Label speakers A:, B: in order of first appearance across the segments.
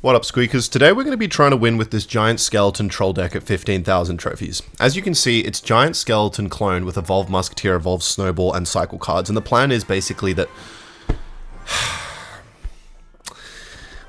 A: What up, Squeakers? Today we're going to be trying to win with this giant skeleton troll deck at 15,000 trophies. As you can see, it's giant skeleton clone with evolved musketeer, evolved snowball, and cycle cards, and the plan is basically that...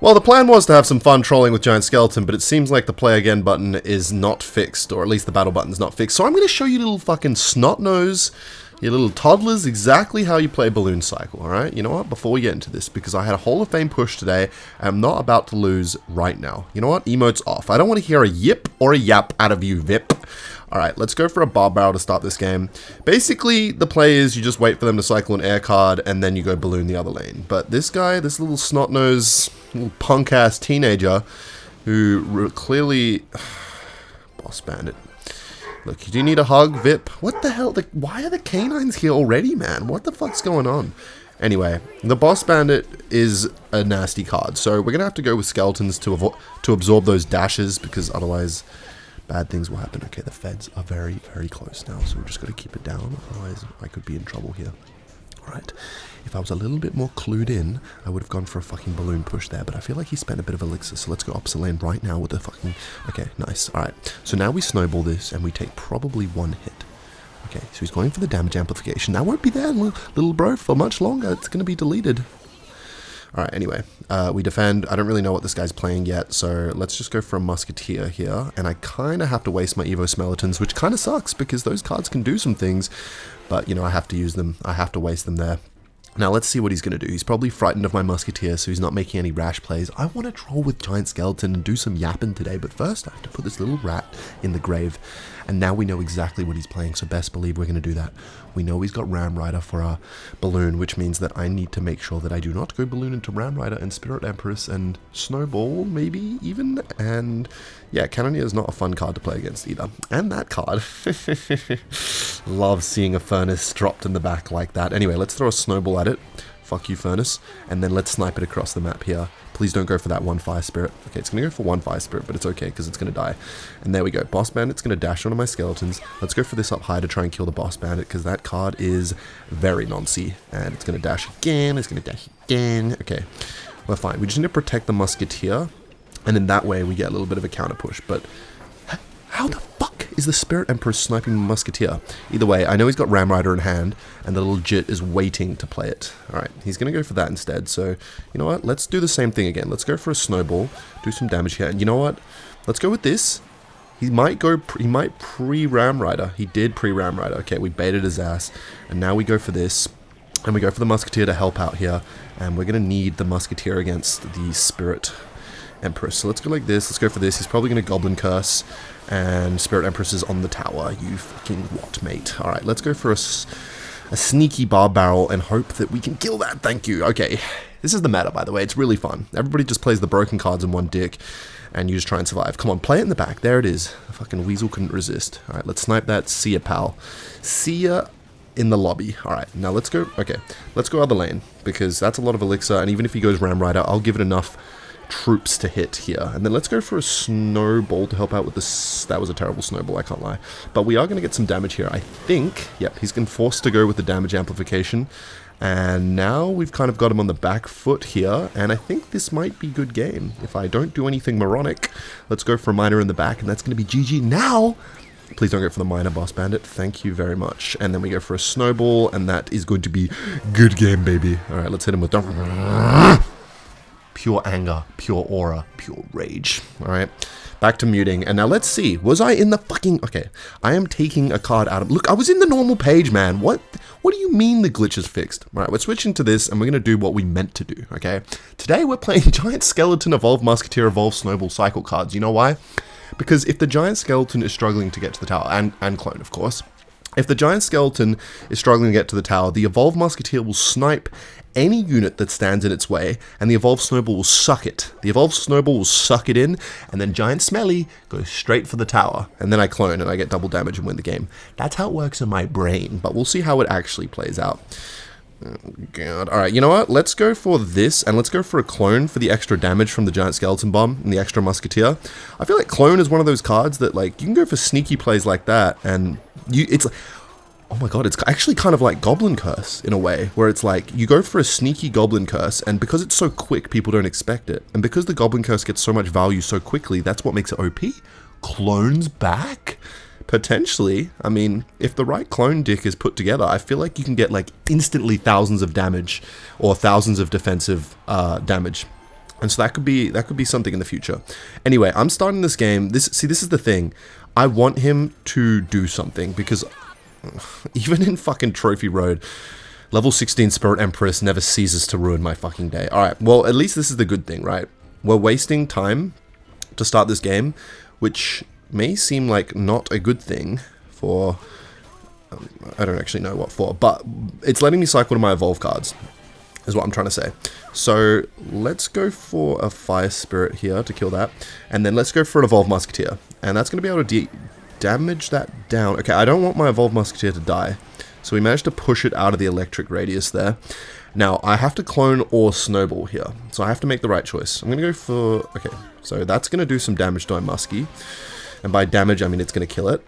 A: Well, the plan was to have some fun trolling with giant skeleton, but it seems like the play again button is not fixed, or at least the battle button's not fixed, so I'm going to show you little fucking snot nose, you little toddlers, exactly how you play balloon cycle, alright? You know what? Before we get into this, because I had a Hall of Fame push today, I'm not about to lose right now. You know what? Emotes off. I don't want to hear a yip or a yap out of you, Vip. Alright, let's go for a bar barrel to start this game. Basically, the play is you just wait for them to cycle an air card, and then you go balloon the other lane. But this guy, this little snot-nosed, little punk-ass teenager, who clearly... Boss Bandit. Look, you do need a hug, Vip. What the hell? Why are the canines here already, man? What the fuck's going on? Anyway, the Boss Bandit is a nasty card, so we're going to have to go with skeletons to absorb those dashes, because otherwise bad things will happen. Okay, the feds are very, very close now, so we're just going to keep it down, otherwise I could be in trouble here. Alright, if I was a little bit more clued in, I would have gone for a fucking balloon push there, but I feel like he spent a bit of elixir, so let's go opposite lane right now with the fucking... Okay, nice. Alright, so now we snowball this, and we take probably one hit. Okay, so he's going for the damage amplification. That won't be there, little bro, for much longer. It's going to be deleted. Alright, anyway, we defend. I don't really know what this guy's playing yet, so let's just go for a musketeer here, and I kind of have to waste my Evo Skeletons, which kind of sucks, because those cards can do some things, but, you know, I have to use them. I have to waste them there. Now, let's see what he's going to do. He's probably frightened of my musketeer, so he's not making any rash plays. I want to troll with giant skeleton and do some yapping today, but first I have to put this little rat in the grave. And now we know exactly what he's playing, so best believe we're going to do that. We know he's got Ram Rider for our balloon, which means that I need to make sure that I do not go balloon into Ram Rider and Spirit Empress and Snowball, maybe even. And yeah, Cannoneer is not a fun card to play against either. And that card. Love seeing a Furnace dropped in the back like that. Anyway, let's throw a Snowball at it. Fuck you, Furnace. And then let's snipe it across the map here. Please don't go for that one Fire Spirit. Okay, it's going to go for one Fire Spirit, but it's okay because it's going to die. And there we go. Boss Bandit's going to dash onto my skeletons. Let's go for this up high to try and kill the Boss Bandit because that card is very noncy. And it's going to dash again. It's going to dash again. Okay, we're fine. We just need to protect the Musketeer. And in that way, we get a little bit of a counter push. But how the fuck is the Spirit Emperor sniping the Musketeer? Either way, I know he's got Ram Rider in hand, and the little Jit is waiting to play it. Alright, he's going to go for that instead, so, you know what, let's do the same thing again. Let's go for a Snowball, do some damage here, and you know what, let's go with this. He might pre-Ram Rider. He did pre-Ram Rider. Okay, we baited his ass, and now we go for this, and we go for the Musketeer to help out here, and we're going to need the Musketeer against the Spirit Empress. So let's go like this, let's go for this. He's probably going to Goblin Curse, and Spirit Empress is on the tower. You fucking what, mate? Alright, let's go for a sneaky bar barrel and hope that we can kill that. Thank you. Okay, this is the meta, by the way. It's really fun. Everybody just plays the broken cards in one dick, and you just try and survive. Come on, play it in the back. There it is. The fucking weasel couldn't resist. Alright, let's snipe that. See ya, pal. See ya in the lobby. Alright, now let's go. Okay, let's go other lane, because that's a lot of elixir, and even if he goes Ram Rider, I'll give it enough troops to hit here. And then let's go for a Snowball to help out with this. That was a terrible Snowball, I can't lie. But we are going to get some damage here, I think. Yep, he's been forced to go with the damage amplification. And now we've kind of got him on the back foot here. And I think this might be good game. If I don't do anything moronic, let's go for a Miner in the back, and that's going to be GG now. Please don't go for the Miner, Boss Bandit. Thank you very much. And then we go for a Snowball, and that is going to be good game, baby. Alright, let's hit him with... Pure anger, pure aura, pure rage. Alright, back to muting. And now let's see. Was I in the fucking... Okay, I am taking a card out of... Look, I was in the normal page, man. What do you mean the glitch is fixed? Alright, we're switching to this, and we're going to do what we meant to do, okay? Today, we're playing Giant Skeleton, Evolved Musketeer, Evolved Snowball cycle cards. You know why? Because if the Giant Skeleton is struggling to get to the tower, and Clone, of course, if the Giant Skeleton is struggling to get to the tower, the Evolved Musketeer will snipe any unit that stands in its way, and the Evolved Snowball will suck it. The Evolved Snowball will suck it in, and then Giant Smelly goes straight for the tower, and then I clone, and I get double damage and win the game. That's how it works in my brain, but we'll see how it actually plays out. Oh god. Alright, you know what? Let's go for this, and let's go for a clone for the extra damage from the Giant Skeleton Bomb and the extra Musketeer. I feel like clone is one of those cards that, like, you can go for sneaky plays like that, and it's like... Oh my god, it's actually kind of like Goblin Curse in a way, where it's like you go for a sneaky Goblin Curse, and because it's so quick, people don't expect it. And because the Goblin Curse gets so much value so quickly, that's what makes it OP. Clones back? Potentially. I mean, if the right clone dick is put together, I feel like you can get like instantly thousands of damage or thousands of defensive damage. And so that could be something in the future. Anyway, I'm starting this game. This is the thing. I want him to do something because even in fucking Trophy Road, level 16 Spirit Empress never ceases to ruin my fucking day. Alright, well, at least this is the good thing, right? We're wasting time to start this game, which may seem like not a good thing for... I don't actually know what for, but it's letting me cycle to my Evolve cards, is what I'm trying to say. So, let's go for a Fire Spirit here to kill that, and then let's go for an Evolve Musketeer, and that's going to be able to damage that down. Okay, I don't want my Evolved Musketeer to die. So we managed to push it out of the electric radius there. Now, I have to clone or snowball here. So I have to make the right choice. I'm going to go for... Okay, so that's going to do some damage to my Muskie. And by damage, I mean it's going to kill it.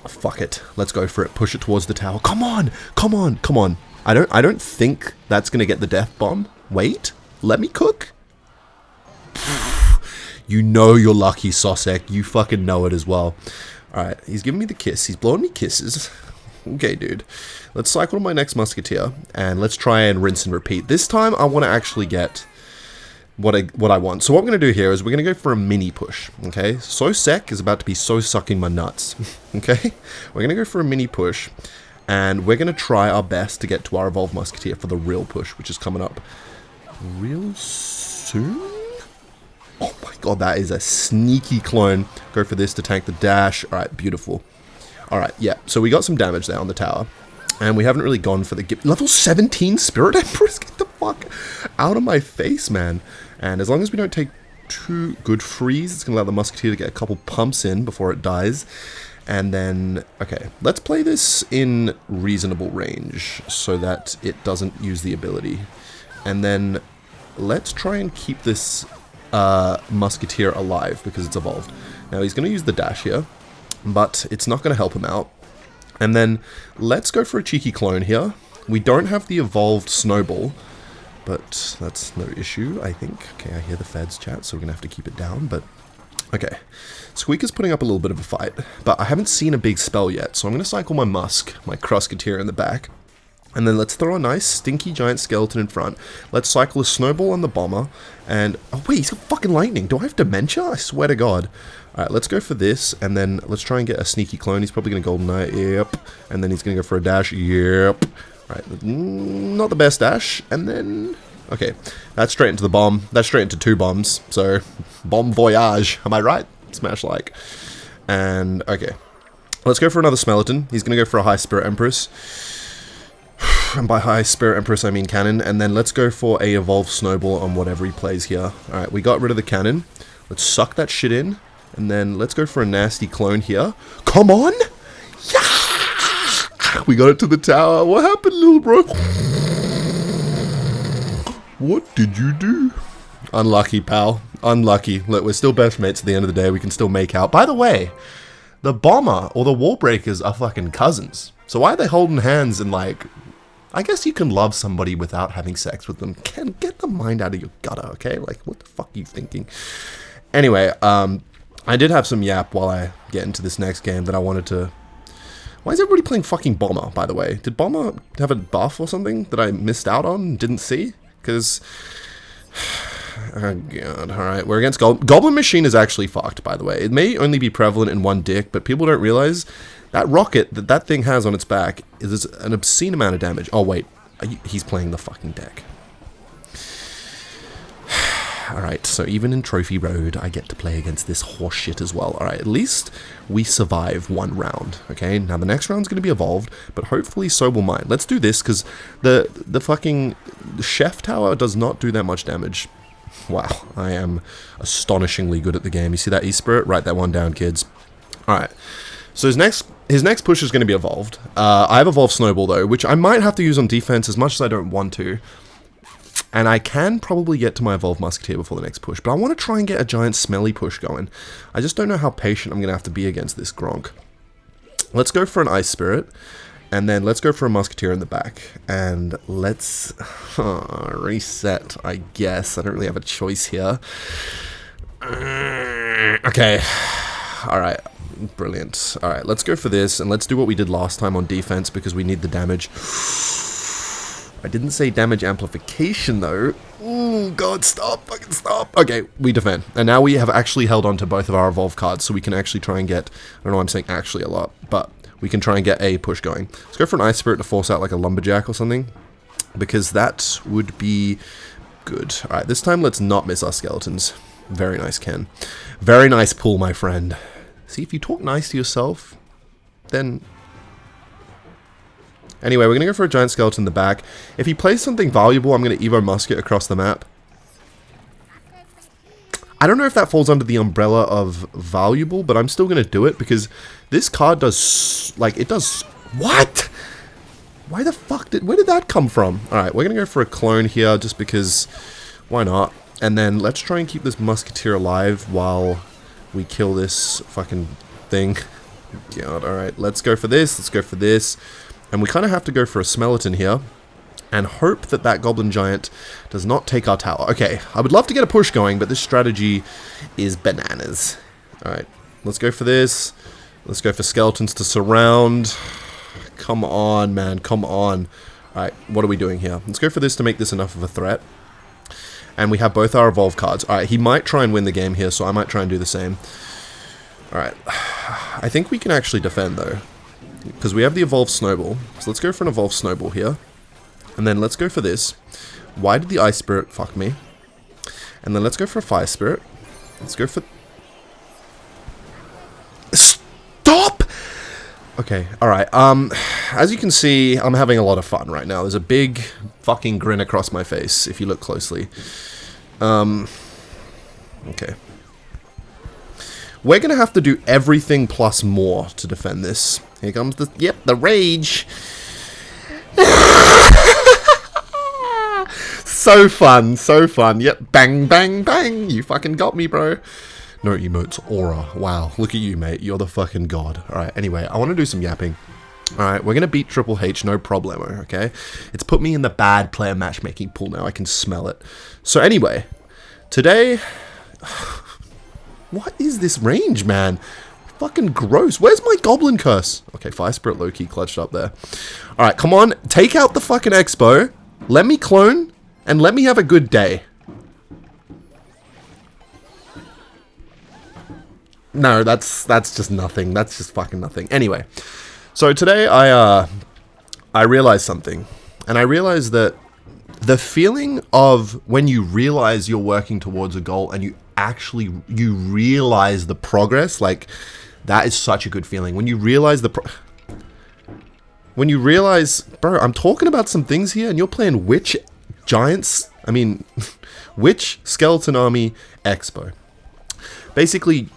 A: Fuck it. Let's go for it. Push it towards the tower. Come on! Come on! Come on! I don't think that's going to get the death bomb. Wait. Let me cook. You know you're lucky, Sosek. You fucking know it as well. Alright, he's giving me the kiss. He's blowing me kisses. Okay, dude. Let's cycle to my next Musketeer, and let's try and rinse and repeat. This time, I want to actually get what I want. So what we're going to do here is we're going to go for a mini push, okay? Sosek is about to be so sucking my nuts, okay? We're going to go for a mini push, and we're going to try our best to get to our Evolved Musketeer for the real push, which is coming up real soon? Oh my god, that is a sneaky clone. Go for this to tank the dash. Alright, beautiful. Alright, yeah. So we got some damage there on the tower. And we haven't really gone for the... Level 17 Spirit Empress? Get the fuck out of my face, man. And as long as we don't take too good freeze, it's going to allow the Musketeer to get a couple pumps in before it dies. And then... Okay, let's play this in reasonable range so that it doesn't use the ability. And then let's try and keep this... Musketeer alive because it's evolved. Now he's going to use the dash here, but it's not going to help him out. And then let's go for a cheeky clone here. We don't have the evolved snowball, but that's no issue, I think. Okay, I hear the feds chat, so we're going to have to keep it down, but okay. Squeaker's putting up a little bit of a fight, but I haven't seen a big spell yet, so I'm going to cycle my my Crusketeer in the back. And then let's throw a nice, stinky giant skeleton in front. Let's cycle a snowball on the bomber. And... Oh, wait, he's got fucking lightning. Do I have dementia? I swear to God. Alright, let's go for this. And then let's try and get a sneaky clone. He's probably going to Golden Knight. Yep. And then he's going to go for a dash. Yep. Alright, not the best dash. And then... Okay, that's straight into the bomb. That's straight into 2 bombs. So, bomb voyage. Am I right? Smash like. And, okay. Let's go for another Smeleton. He's going to go for a high Spirit Empress. And by high Spirit Empress I mean cannon. And then let's go for a evolved snowball on whatever he plays here. Alright, we got rid of the cannon. Let's suck that shit in. And then let's go for a nasty clone here. Come on! Yeah! We got it to the tower. What happened, little bro? What did you do? Unlucky, pal. Unlucky. Look, we're still best mates at the end of the day. We can still make out. By the way, the bomber or the wall breakers are fucking cousins. So why are they holding hands and like... I guess you can love somebody without having sex with them. Can get the mind out of your gutter, okay? Like, what the fuck are you thinking? Anyway, I did have some yap while I get into this next game that I wanted to... Why is everybody playing fucking Bomber, by the way? Did Bomber have a buff or something that I missed out on and didn't see? Because... Oh god, alright, we're against Goblin Machine is actually fucked, by the way. It may only be prevalent in one dick, but people don't realize that rocket that thing has on its back is an obscene amount of damage. Oh wait, he's playing the fucking deck. Alright, so even in Trophy Road, I get to play against this horseshit as well. Alright, at least we survive one round, okay? Now the next round's going to be evolved, but hopefully so will mine. Let's do this, because the fucking Chef Tower does not do that much damage. Wow, I am astonishingly good at the game. You see that E-Spirit? Write that one down, kids. Alright, so his next push is going to be evolved. I have evolved Snowball, though, which I might have to use on defense as much as I don't want to. And I can probably get to my evolved Musketeer before the next push, but I want to try and get a giant smelly push going. I just don't know how patient I'm going to have to be against this Gronk. Let's go for an Ice Spirit, And then let's go for a musketeer in the back. And let's reset, I guess. I don't really have a choice here. Okay. Alright. Brilliant. Alright, let's go for this. And let's do what we did last time on defense because we need the damage. I didn't say damage amplification, though. Oh, God, stop. Fucking stop. Okay, we defend. And now we have actually held on to both of our evolve cards, so we can actually try and get... I don't know why I'm saying actually a lot, but... we can try and get a push going. Let's go for an Ice Spirit to force out like a Lumberjack or something, because that would be good. Alright, this time let's not miss our skeletons. Very nice, Ken. Very nice pull, my friend. See, if you talk nice to yourself, then... Anyway, we're going to go for a giant skeleton in the back. If he plays something valuable, I'm going to Evo Musket across the map. I don't know if that falls under the umbrella of valuable, but I'm still going to do it because this card does, like, it does... What? Why the fuck did... Where did that come from? Alright, we're going to go for a clone here just because... Why not? And then let's try and keep this musketeer alive while we kill this fucking thing. God, alright, let's go for this. Let's go for this. And we kind of have to go for a Smelleton here. And hope that that Goblin Giant does not take our tower. Okay, I would love to get a push going, but this strategy is bananas. Alright, let's go for this. Let's go for skeletons to surround. Come on, man, come on. Alright, what are we doing here? Let's go for this to make this enough of a threat. And we have both our evolve cards. Alright, he might try and win the game here, so I might try and do the same. Alright, I think we can actually defend, though. Because we have the evolve snowball. So let's go for an evolve snowball here. And then let's go for this. Why did the Ice Spirit fuck me? And then let's go for a Fire Spirit. Let's go for... Stop! Okay, alright. As you can see, I'm having a lot of fun right now. There's a big fucking grin across my face, if you look closely. Okay. We're gonna have to do everything plus more to defend this. Here comes the... Yep, the rage! So fun, so fun. Yep, bang, bang, bang. You fucking got me, bro. No emotes, aura. Wow, look at you, mate. You're the fucking god. Alright, anyway, I want to do some yapping. Alright, we're going to beat Triple H, no problemo, okay? It's put me in the bad player matchmaking pool now. I can smell it. So anyway, today... What is this range, man? Fucking gross. Where's my Goblin Curse? Okay, Fire Spirit low-key clutched up there. Alright, come on. Take out the fucking Expo. Let me clone. And let me have a good day. No, that's just nothing. That's just fucking nothing. Anyway, so today I realized something. And I realized that the feeling of when you realize you're working towards a goal and you realize the progress, like, that is such a good feeling. When you realize when you realize, bro, I'm talking about some things here and you're playing Witch Giants, I mean, Witch Skeleton Army Expo. Basically,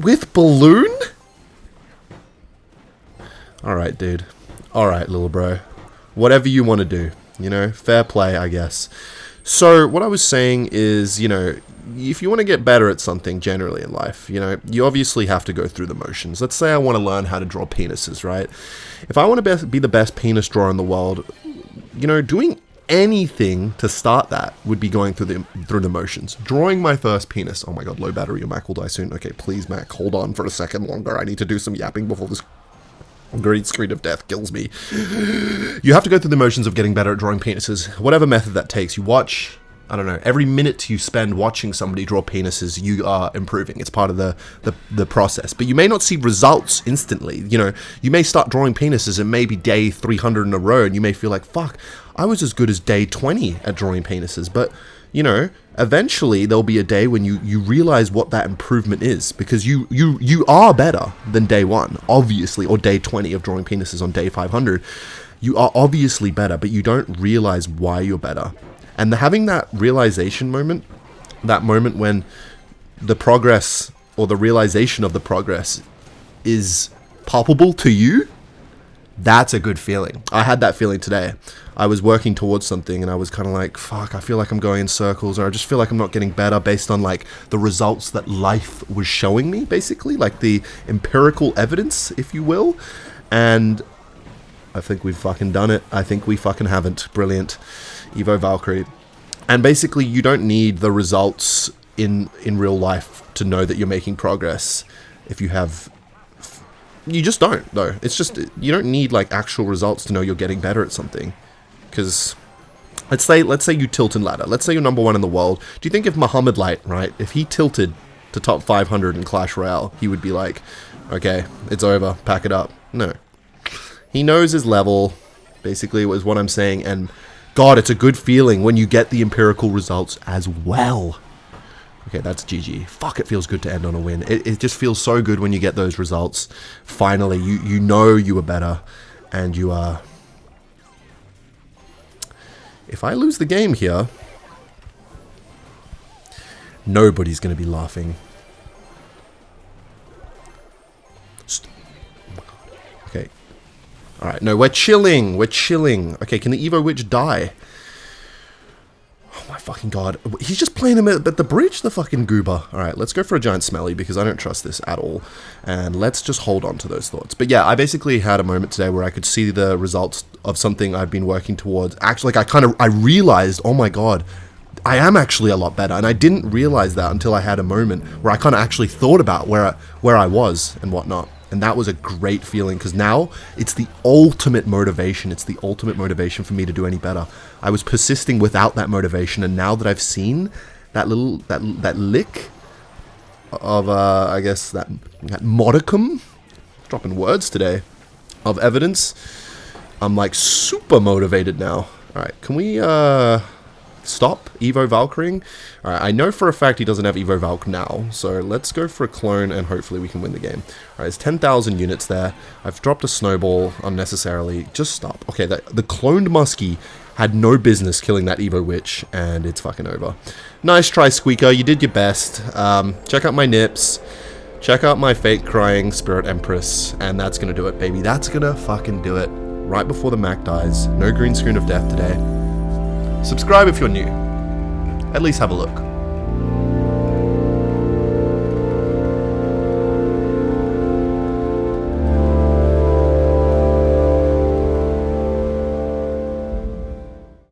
A: with Balloon? Alright, dude. Alright, little bro. Whatever you want to do. You know, fair play, I guess. So, what I was saying is, you know, if you want to get better at something generally in life, you know, you obviously have to go through the motions. Let's say I want to learn how to draw penises, right? If I want to be the best penis drawer in the world, you know, doing anything to start that would be going through the motions. Drawing my first penis. Oh my god, low battery. Your Mac will die soon. Okay, please, Mac, hold on for a second longer. I need to do some yapping before this green screen of death kills me. You have to go through the motions of getting better at drawing penises. Whatever method that takes. You watch... I don't know, every minute you spend watching somebody draw penises, you are improving. It's part of the process. But you may not see results instantly. You know, you may start drawing penises and maybe day 300 in a row, and you may feel like, fuck, I was as good as day 20 at drawing penises. But, you know, eventually there'll be a day when you realize what that improvement is. Because you are better than day 1, obviously, or day 20 of drawing penises on day 500. You are obviously better, but you don't realize why you're better. And having that realization moment, that moment when the progress or the realization of the progress is palpable to you, that's a good feeling. I had that feeling today. I was working towards something and I was kind of like, fuck, I feel like I'm going in circles, or I just feel like I'm not getting better based on like the results that life was showing me, basically, like the empirical evidence, if you will. And I think we've fucking done it. I think we fucking haven't. Brilliant. Evo Valkyrie. And basically, you don't need the results in real life to know that you're making progress. If you have... You just don't, though. It's just... You don't need, like, actual results to know you're getting better at something. Because... Let's say you tilt in ladder. Let's say you're number 1 in the world. Do you think if Muhammad Light, right, if he tilted to top 500 in Clash Royale, he would be like, okay, it's over, pack it up? No. He knows his level, basically, was what I'm saying, and God, it's a good feeling when you get the empirical results as well. Okay, that's GG. Fuck, it feels good to end on a win. It just feels so good when you get those results. Finally, you know you were better, and you are... If I lose the game here, nobody's going to be laughing. Okay. Alright, no, we're chilling. We're chilling. Okay, can the Evo Witch die? Oh my fucking god. He's just playing him at the bridge, the fucking goober. Alright, let's go for a giant smelly because I don't trust this at all. And let's just hold on to those thoughts. But yeah, I basically had a moment today where I could see the results of something I've been working towards. Actually, like I realized, oh my god, I am actually a lot better. And I didn't realize that until I had a moment where I kind of actually thought about where I was and whatnot. And that was a great feeling because now it's the ultimate motivation. It's the ultimate motivation for me to do any better. I was persisting without that motivation, and now that I've seen that little that lick of I guess that modicum, dropping words today, of evidence, I'm like super motivated now. All right, can we stop Evo Valkyring? Alright, I know for a fact he doesn't have Evo Valk now, so let's go for a clone and hopefully we can win the game. Alright, there's 10,000 units there. I've dropped a snowball unnecessarily. Just stop. Okay, the cloned muskie had no business killing that Evo Witch, and it's fucking over. Nice try, Squeaker. You did your best. Check out my nips. Check out my fake crying Spirit Empress, and that's gonna do it, baby. That's gonna fucking do it. Right before the Mac dies. No green screen of death today. Subscribe if you're new. At least have a look.